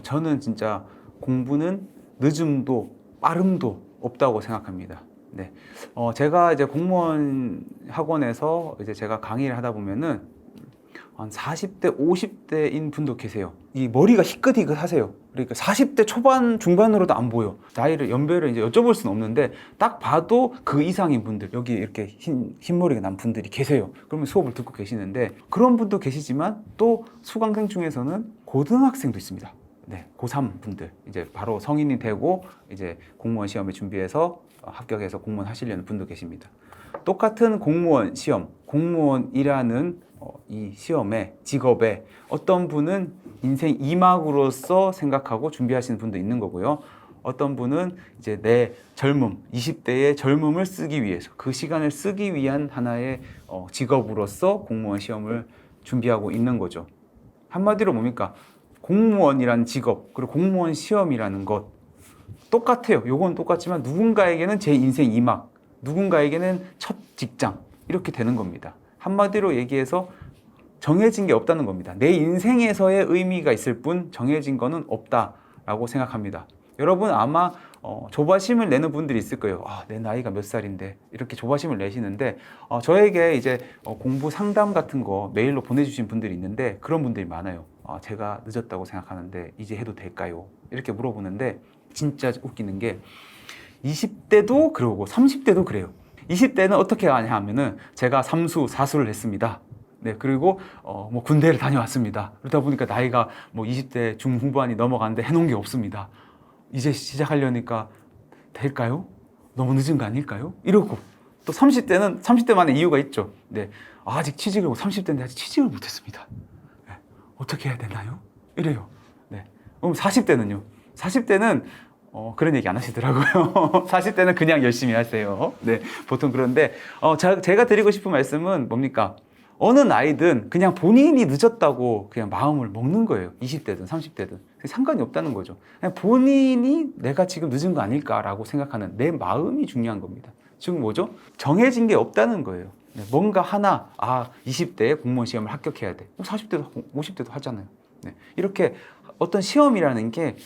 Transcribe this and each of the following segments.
저는 진짜 공부는 늦음도 빠름도 없다고 생각합니다. 네. 제가 이제 공무원 학원에서 이제 제가 강의를 하다 보면은 한 40대, 50대인 분도 계세요. 이 머리가 희끗희끗하세요. 그러니까 40대 초반, 중반으로도 안 보여. 연배를 이제 여쭤볼 수는 없는데 딱 봐도 그 이상인 분들, 여기 이렇게 흰머리가 난 분들이 계세요. 그러면 수업을 듣고 계시는데 그런 분도 계시지만 또 수강생 중에서는 고등학생도 있습니다. 네, 고3 분들 이제 바로 성인이 되고 이제 공무원 시험에 준비해서 합격해서 공무원 하시려는 분도 계십니다. 똑같은 공무원 시험, 공무원이라는 이 시험에, 직업에 어떤 분은 인생 2막으로서 생각하고 준비하시는 분도 있는 거고요. 어떤 분은 이제 내 젊음, 20대의 젊음을 쓰기 위해서 그 시간을 쓰기 위한 하나의 직업으로서 공무원 시험을 준비하고 있는 거죠. 한마디로 뭡니까? 공무원이라는 직업, 그리고 공무원 시험이라는 것 똑같아요. 요건 똑같지만 누군가에게는 제 인생 2막, 누군가에게는 첫 직장 이렇게 되는 겁니다. 한마디로 얘기해서 정해진 게 없다는 겁니다. 내 인생에서의 의미가 있을 뿐 정해진 거는 없다라고 생각합니다. 여러분 아마 조바심을 내는 분들이 있을 거예요. 내 나이가 몇 살인데 이렇게 조바심을 내시는데 저에게 이제 공부 상담 같은 거 메일로 보내주신 분들이 있는데 그런 분들이 많아요. 제가 늦었다고 생각하는데 이제 해도 될까요? 이렇게 물어보는데 진짜 웃기는 게 20대도 그러고 30대도 그래요. 20대는 어떻게 하냐 하면은 제가 삼수, 사수를 했습니다. 네, 그리고 뭐 군대를 다녀왔습니다. 그러다 보니까 나이가 뭐 20대 중후반이 넘어가는데 해놓은 게 없습니다. 이제 시작하려니까 될까요? 너무 늦은 거 아닐까요? 이러고 또 30대는 30대만의 이유가 있죠. 네, 아직 취직을 30대인데 아직 취직을 못했습니다. 네, 어떻게 해야 되나요? 이래요. 네, 그럼 40대는요? 40대는 그런 얘기 안 하시더라고요. 40대는 그냥 열심히 하세요. 네, 보통 그런데 제가 드리고 싶은 말씀은 뭡니까? 어느 나이든 그냥 본인이 늦었다고 그냥 마음을 먹는 거예요. 20대든 30대든 상관이 없다는 거죠. 그냥 본인이 내가 지금 늦은 거 아닐까라고 생각하는 내 마음이 중요한 겁니다. 즉 뭐죠? 정해진 게 없다는 거예요. 뭔가 하나 20대에 공무원 시험을 합격해야 돼. 40대도 하고 50대도 하잖아요. 네, 이렇게 어떤 시험이라는 게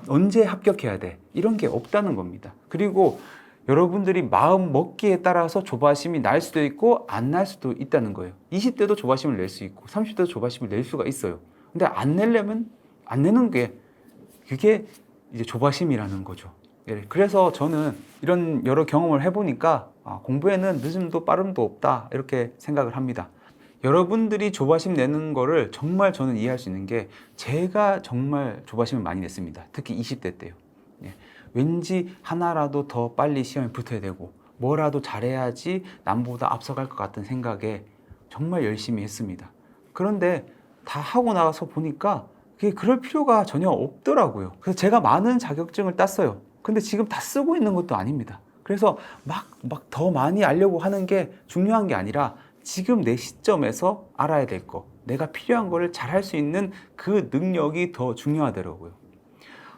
언제 합격해야 돼 이런 게 없다는 겁니다. 그리고 여러분들이 마음 먹기에 따라서 조바심이 날 수도 있고 안 날 수도 있다는 거예요. 20대도 조바심을 낼 수 있고 30대도 조바심을 낼 수가 있어요. 근데 안 내려면 안 내는 게 그게 이제 조바심이라는 거죠. 그래서 저는 이런 여러 경험을 해보니까 공부에는 늦음도 빠름도 없다 이렇게 생각을 합니다. 여러분들이 조바심 내는 거를 정말 저는 이해할 수 있는 게 제가 정말 조바심을 많이 냈습니다. 특히 20대 때요. 왠지 하나라도 더 빨리 시험에 붙어야 되고 뭐라도 잘해야지 남보다 앞서갈 것 같은 생각에 정말 열심히 했습니다. 그런데 다 하고 나서 보니까 그게 그럴 필요가 전혀 없더라고요. 그래서 제가 많은 자격증을 땄어요. 근데 지금 다 쓰고 있는 것도 아닙니다. 그래서 막 더 많이 알려고 하는 게 중요한 게 아니라 지금 내 시점에서 알아야 될 거, 내가 필요한 거를 잘할 수 있는 그 능력이 더 중요하더라고요.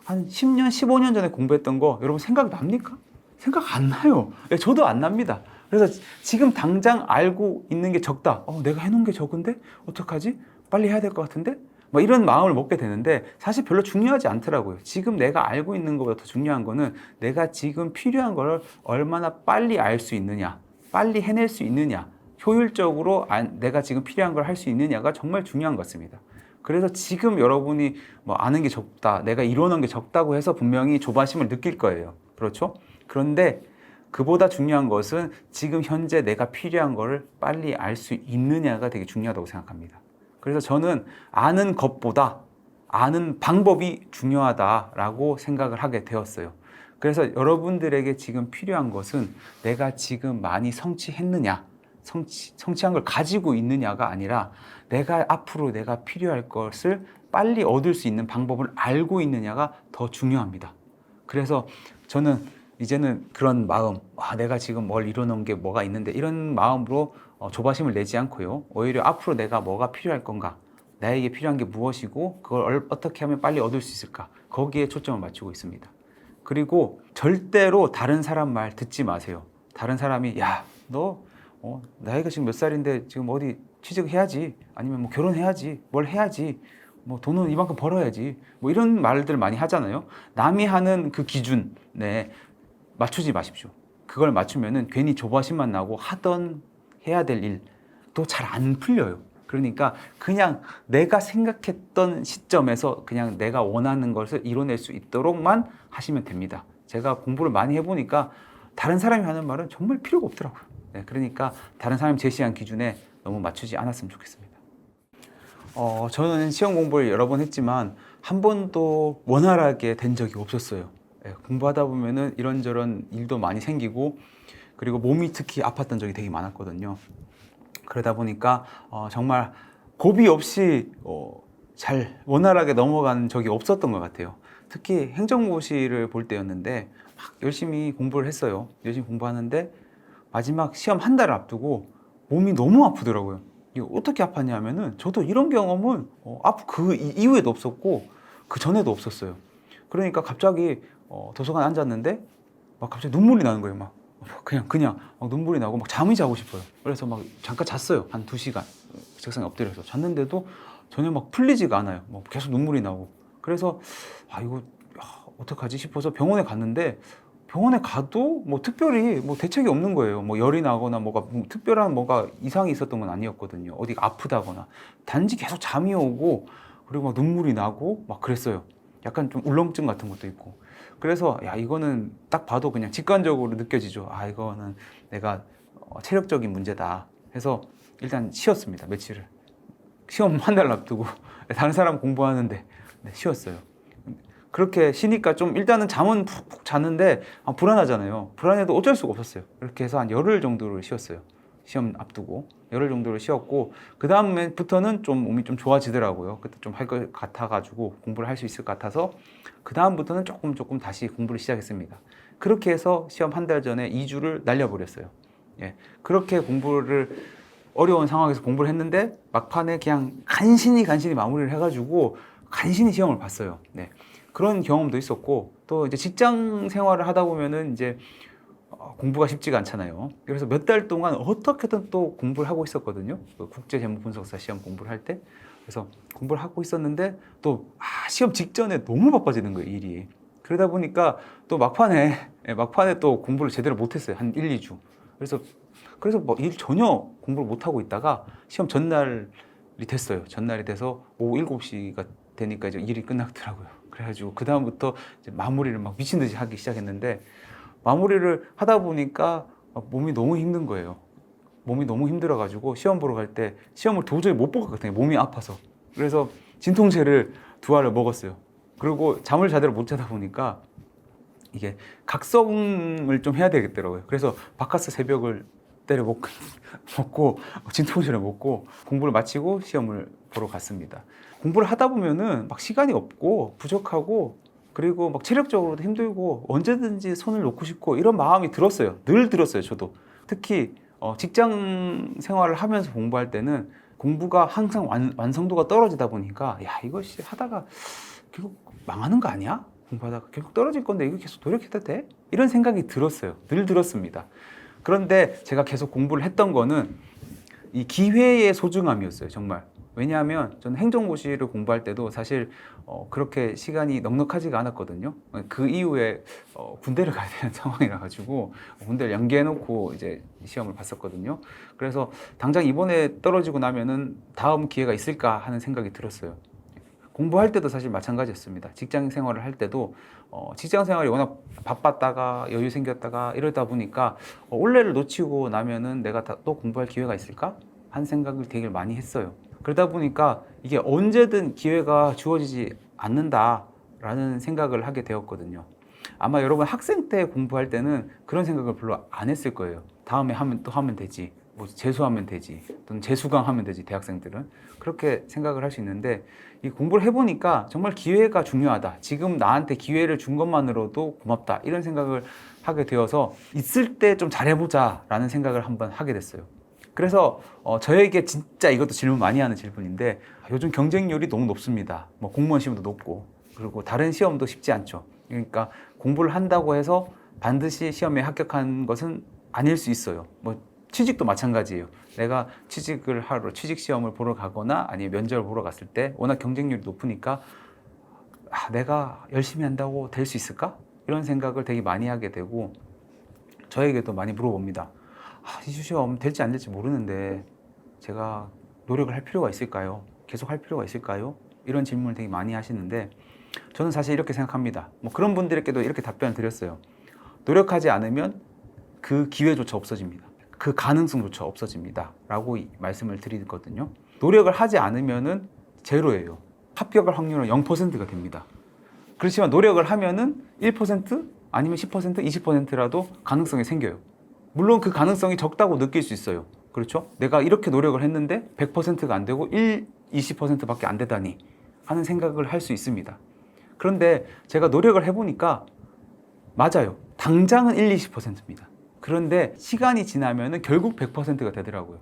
한 10년, 15년 전에 공부했던 거 여러분 생각 납니까? 생각 안 나요. 저도 안 납니다. 그래서 지금 당장 알고 있는 게 적다. 내가 해놓은 게 적은데? 어떡하지? 빨리 해야 될 것 같은데? 막 이런 마음을 먹게 되는데 사실 별로 중요하지 않더라고요. 지금 내가 알고 있는 것보다 더 중요한 거는 내가 지금 필요한 걸 얼마나 빨리 알 수 있느냐, 빨리 해낼 수 있느냐, 효율적으로 내가 지금 필요한 걸 할 수 있느냐가 정말 중요한 것 같습니다. 그래서 지금 여러분이 뭐 아는 게 적다, 내가 이뤄놓은 게 적다고 해서 분명히 조바심을 느낄 거예요. 그렇죠? 그런데 그보다 중요한 것은 지금 현재 내가 필요한 거를 빨리 알 수 있느냐가 되게 중요하다고 생각합니다. 그래서 저는 아는 것보다 아는 방법이 중요하다라고 생각을 하게 되었어요. 그래서 여러분들에게 지금 필요한 것은 내가 지금 많이 성취했느냐, 성취한 걸 가지고 있느냐가 아니라 앞으로 내가 필요할 것을 빨리 얻을 수 있는 방법을 알고 있느냐가 더 중요합니다. 그래서 저는 이제는 그런 마음, 내가 지금 뭘 이뤄놓은 게 뭐가 있는데 이런 마음으로 조바심을 내지 않고요. 오히려 앞으로 내가 뭐가 필요할 건가, 나에게 필요한 게 무엇이고 그걸 어떻게 하면 빨리 얻을 수 있을까, 거기에 초점을 맞추고 있습니다. 그리고 절대로 다른 사람 말 듣지 마세요. 다른 사람이 너 나이가 지금 몇 살인데 지금 어디 취직해야지, 아니면 뭐 결혼해야지, 뭘 해야지, 뭐 돈은 이만큼 벌어야지. 뭐 이런 말들 많이 하잖아요. 남이 하는 그 기준에 맞추지 마십시오. 그걸 맞추면은 괜히 조바심만 나고 하던 해야 될 일도 잘 안 풀려요. 그러니까 그냥 내가 생각했던 시점에서 그냥 내가 원하는 것을 이뤄낼 수 있도록만 하시면 됩니다. 제가 공부를 많이 해보니까 다른 사람이 하는 말은 정말 필요가 없더라고요. 네, 그러니까 다른 사람이 제시한 기준에 너무 맞추지 않았으면 좋겠습니다. 저는 시험 공부를 여러 번 했지만 한 번도 원활하게 된 적이 없었어요. 네, 공부하다 보면은 이런저런 일도 많이 생기고 그리고 몸이 특히 아팠던 적이 되게 많았거든요. 그러다 보니까 정말 고비 없이 잘 원활하게 넘어간 적이 없었던 것 같아요. 특히 행정고시를 볼 때였는데 막 열심히 공부를 했어요. 열심히 공부하는데 마지막 시험 한 달을 앞두고 몸이 너무 아프더라고요. 이거 어떻게 아팠냐면은 저도 이런 경험은 그 이후에도 없었고 그 전에도 없었어요. 그러니까 갑자기 도서관에 앉았는데 막 갑자기 눈물이 나는 거예요. 막 그냥 막 눈물이 나고 막 잠이 자고 싶어요. 그래서 막 잠깐 잤어요. 한 2시간 책상에 엎드려서 잤는데도 전혀 막 풀리지가 않아요. 뭐 계속 눈물이 나고. 그래서 이거 어떡하지 싶어서 병원에 갔는데 병원에 가도 뭐 특별히 뭐 대책이 없는 거예요. 뭐 열이 나거나 뭐가 특별한 뭐가 이상이 있었던 건 아니었거든요. 어디가 아프다거나 단지 계속 잠이 오고 그리고 막 눈물이 나고 막 그랬어요. 약간 좀 울렁증 같은 것도 있고. 그래서 이거는 딱 봐도 그냥 직관적으로 느껴지죠. 이거는 내가 체력적인 문제다 해서 일단 쉬었습니다. 며칠을. 시험 한 달 앞두고 다른 사람 공부하는데 쉬었어요. 그렇게 쉬니까 좀 일단은 잠은 푹푹 자는데 불안하잖아요. 불안해도 어쩔 수가 없었어요. 그렇게 해서 한 열흘 정도를 쉬었어요. 시험 앞두고 열흘 정도를 쉬었고 그 다음부터는 좀 몸이 좀 좋아지더라고요. 그때 좀 할 것 같아가지고 공부를 할 수 있을 것 같아서 그 다음부터는 조금 다시 공부를 시작했습니다. 그렇게 해서 시험 한 달 전에 2주를 날려버렸어요. 예, 그렇게 공부를 어려운 상황에서 공부를 했는데 막판에 그냥 간신히 마무리를 해가지고 간신히 시험을 봤어요. 네. 그런 경험도 있었고 또 이제 직장 생활을 하다 보면은 이제 공부가 쉽지가 않잖아요. 그래서 몇 달 동안 어떻게든 또 공부를 하고 있었거든요. 그 국제재무분석사 시험 공부를 할 때. 그래서 공부를 하고 있었는데 또 시험 직전에 너무 바빠지는 거예요, 일이. 그러다 보니까 또 막판에 또 공부를 제대로 못했어요. 한 1, 2주. 그래서 뭐 일 전혀 공부를 못하고 있다가 시험 전날이 됐어요. 전날이 돼서 오후 7시가 되니까 이제 일이 끝났더라고요. 그래가지고 그다음부터 이제 마무리를 막 미친 듯이 하기 시작했는데 마무리를 하다 보니까 몸이 너무 힘든 거예요. 몸이 너무 힘들어가지고 시험 보러 갈 때 시험을 도저히 못 볼 것 같아요. 몸이 아파서. 그래서 진통제를 2알을 먹었어요. 그리고 잠을 제대로 못 자다 보니까 이게 각성을 좀 해야 되겠더라고요. 그래서 바카스 새벽을 때려 먹고 진통제를 먹고 공부를 마치고 시험을 보러 갔습니다. 공부를 하다 보면은 막 시간이 없고 부족하고 그리고 막 체력적으로도 힘들고 언제든지 손을 놓고 싶고 이런 마음이 들었어요. 늘 들었어요, 저도. 특히 직장 생활을 하면서 공부할 때는 공부가 항상 완성도가 떨어지다 보니까 이것이 하다가 결국 망하는 거 아니야? 공부하다가 결국 떨어질 건데 이거 계속 노력해도 돼? 이런 생각이 들었어요. 늘 들었습니다. 그런데 제가 계속 공부를 했던 거는 이 기회의 소중함이었어요, 정말. 왜냐하면 저는 행정고시를 공부할 때도 사실 그렇게 시간이 넉넉하지가 않았거든요. 그 이후에 군대를 가야 되는 상황이라 가지고 군대를 연기해 놓고 이제 시험을 봤었거든요. 그래서 당장 이번에 떨어지고 나면은 다음 기회가 있을까 하는 생각이 들었어요. 공부할 때도 사실 마찬가지였습니다. 직장 생활을 할 때도 직장 생활이 워낙 바빴다가 여유 생겼다가 이러다 보니까 올해를 놓치고 나면은 내가 또 공부할 기회가 있을까? 하는 생각을 되게 많이 했어요. 그러다 보니까 이게 언제든 기회가 주어지지 않는다라는 생각을 하게 되었거든요. 아마 여러분 학생 때 공부할 때는 그런 생각을 별로 안 했을 거예요. 다음에 하면 되지. 뭐 재수하면 되지. 또는 재수강하면 되지. 대학생들은 그렇게 생각을 할 수 있는데 이 공부를 해보니까 정말 기회가 중요하다. 지금 나한테 기회를 준 것만으로도 고맙다. 이런 생각을 하게 되어서 있을 때 좀 잘해보자라는 생각을 한번 하게 됐어요. 그래서 저에게 진짜 이것도 질문 많이 하는 질문인데 요즘 경쟁률이 너무 높습니다. 뭐 공무원 시험도 높고 그리고 다른 시험도 쉽지 않죠. 그러니까 공부를 한다고 해서 반드시 시험에 합격한 것은 아닐 수 있어요. 뭐 취직도 마찬가지예요. 내가 취직을 하러 취직 시험을 보러 가거나 아니면 면접을 보러 갔을 때 워낙 경쟁률이 높으니까 내가 열심히 한다고 될 수 있을까? 이런 생각을 되게 많이 하게 되고 저에게도 많이 물어봅니다. 이수 시험 될지 안 될지 모르는데 제가 노력을 할 필요가 있을까요? 계속 할 필요가 있을까요? 이런 질문을 되게 많이 하시는데 저는 사실 이렇게 생각합니다. 뭐 그런 분들에게도 이렇게 답변을 드렸어요. 노력하지 않으면 그 기회조차 없어집니다. 그 가능성조차 없어집니다. 라고 말씀을 드리거든요. 노력을 하지 않으면은 제로예요. 합격할 확률은 0%가 됩니다. 그렇지만 노력을 하면은 1% 아니면 10%, 20%라도 가능성이 생겨요. 물론 그 가능성이 적다고 느낄 수 있어요. 그렇죠? 내가 이렇게 노력을 했는데 100%가 안 되고 20%밖에 안 되다니 하는 생각을 할 수 있습니다. 그런데 제가 노력을 해보니까 맞아요. 당장은 20%입니다. 그런데 시간이 지나면은 결국 100%가 되더라고요.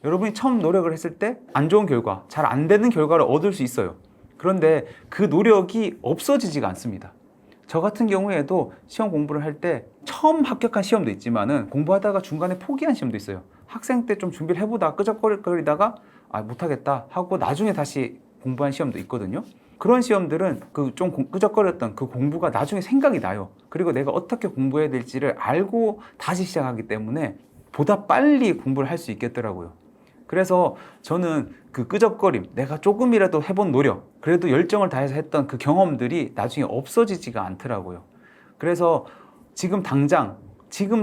여러분이 처음 노력을 했을 때 안 좋은 결과, 잘 안 되는 결과를 얻을 수 있어요. 그런데 그 노력이 없어지지가 않습니다. 저 같은 경우에도 시험 공부를 할 때 처음 합격한 시험도 있지만은 공부하다가 중간에 포기한 시험도 있어요. 학생 때 좀 준비를 해보다가 끄적거리다가 못하겠다 하고 나중에 다시 공부한 시험도 있거든요. 그런 시험들은 그 좀 끄적거렸던 그 공부가 나중에 생각이 나요. 그리고 내가 어떻게 공부해야 될지를 알고 다시 시작하기 때문에 보다 빨리 공부를 할 수 있겠더라고요. 그래서 저는 그 끄적거림, 내가 조금이라도 해본 노력, 그래도 열정을 다해서 했던 그 경험들이 나중에 없어지지가 않더라고요. 그래서 지금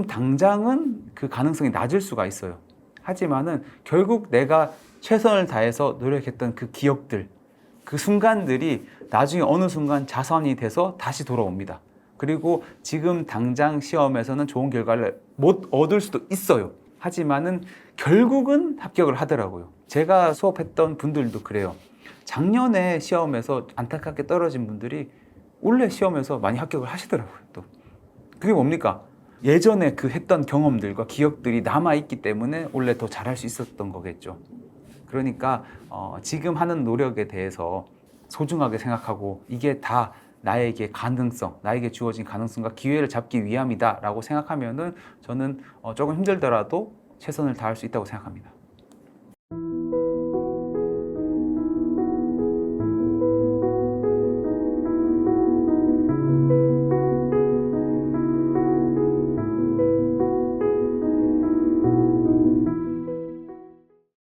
당장은 그 가능성이 낮을 수가 있어요. 하지만은 결국 내가 최선을 다해서 노력했던 그 기억들, 그 순간들이 나중에 어느 순간 자산이 돼서 다시 돌아옵니다. 그리고 지금 당장 시험에서는 좋은 결과를 못 얻을 수도 있어요. 하지만은 결국은 합격을 하더라고요. 제가 수업했던 분들도 그래요. 작년에 시험에서 안타깝게 떨어진 분들이 올해 시험에서 많이 합격을 하시더라고요. 또 그게 뭡니까? 예전에 그 했던 경험들과 기억들이 남아있기 때문에 원래 더 잘할 수 있었던 거겠죠. 그러니까 지금 하는 노력에 대해서 소중하게 생각하고 이게 다 나에게 나에게 주어진 가능성과 기회를 잡기 위함이다 라고 생각하면은 저는 조금 힘들더라도 최선을 다할 수 있다고 생각합니다.